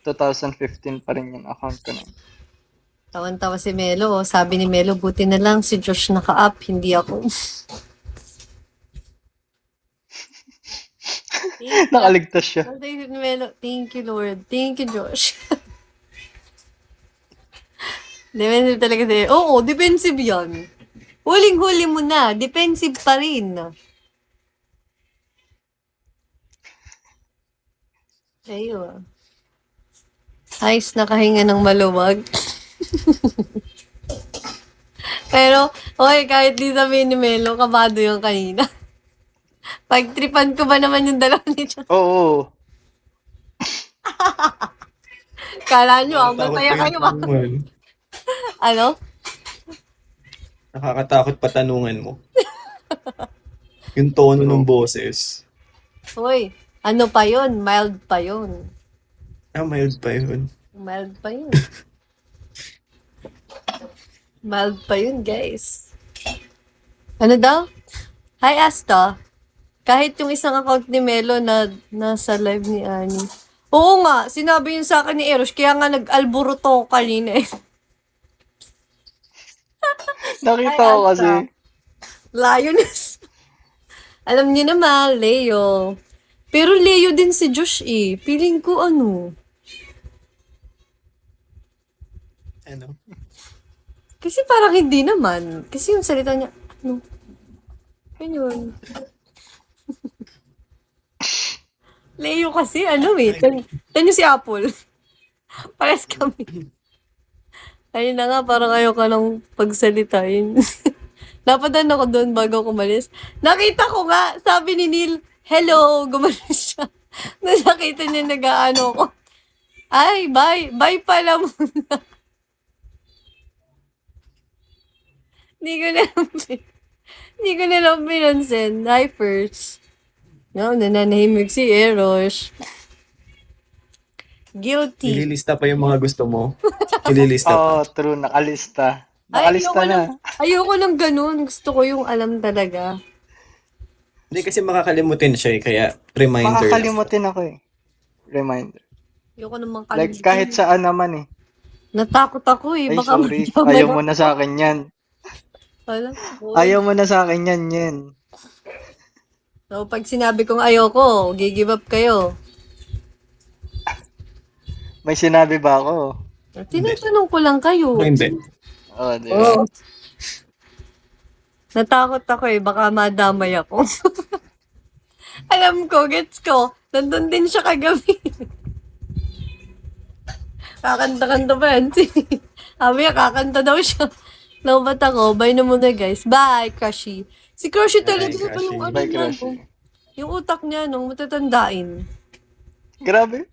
2015 pa rin yung account ko na yun. Tawan-tawa si Melo. Oh. Sabi ni Melo, buti na lang si Josh naka-up, hindi ako. Nakaligtas siya. Sabi ni Melo, thank you Lord. Thank you Josh. Defensive talaga siya. Oo, defensive yan. Huling-huli mo na. Defensive pa rin. Ayun. Ayos nakahinga ng maluwag. Pero, okay, kahit di sabihin ni Melo, kabado yung kanina. Pagtripan ko ba naman yung dalawa ni John? Oo. Kala nyo, ang Nakakatakot masaya pa kayo yung ba? tanungan. Ano? Nakakatakot pa tanungan mo. Yung tono ng boses. Hoy, ano pa yun? Mild pa yun. Mild pa yun. Mild pa yun. Mild pa yun, guys. Ano daw? Hi, Asta. Kahit yung isang account ni Melo na nasa live ni Annie. Oo nga, sinabi yun sa akin ni Eros, kaya nga nag-alburuto ko kanina eh. Nakita Ay, ko kasi. Lioness. Alam niyo naman, Leo. Pero Leo din si Josh eh. Feeling ko ano. Ano? Kasi parang hindi naman. Kasi yung salita niya, ano? Ganyan. Leo kasi, ano eh. Tanyo si Apple. Pares kami. Ayun na nga, parang ayaw ka nang pagsalitain. Napadaan ako doon bago ako umalis. Nakita ko nga, sabi ni Neil, hello, gumalis siya. Nung nakita niya nag-aano ko. Ay, bye. Bye pala muna. Hindi ko na lang pinansin. Hi, first. No, nananahimik si Eros. Guilty. Nililista pa yung mga gusto mo. Nililista pa. Oo, true. Nakalista. Ay, Nakalista na. Ayoko ng ganun. Gusto ko yung alam talaga. Hindi kasi makakalimutin siya eh, kaya reminder lang. Makakalimutin ako eh. Reminder. Ayoko namang Like kalimutan. kahit saan naman eh. Natakot ako eh. Ay, Baka sorry. madama Ayaw na- mo na sa akin yan. Alam, Ayaw mo na sa akin yan. So, pag sinabi kong ayoko, gigive up kayo. May sinabi ba ako? Tinatanong ko lang kayo. O hindi. Oo, di ba? Oh. Natakot ako eh. Baka madamay ako. Alam ko, gets ko. Nandun din siya kagabi. Kakanta-kanta pa yan. Sabi niya, kakanta daw siya. Naubat ako. Bye na muna, guys. Bye, Crushy. Si Crushy talaga Bye, pa yung Crushy. ano Bye, niya, Crushy. no? Yung utak niya, nung matatandain. Grabe.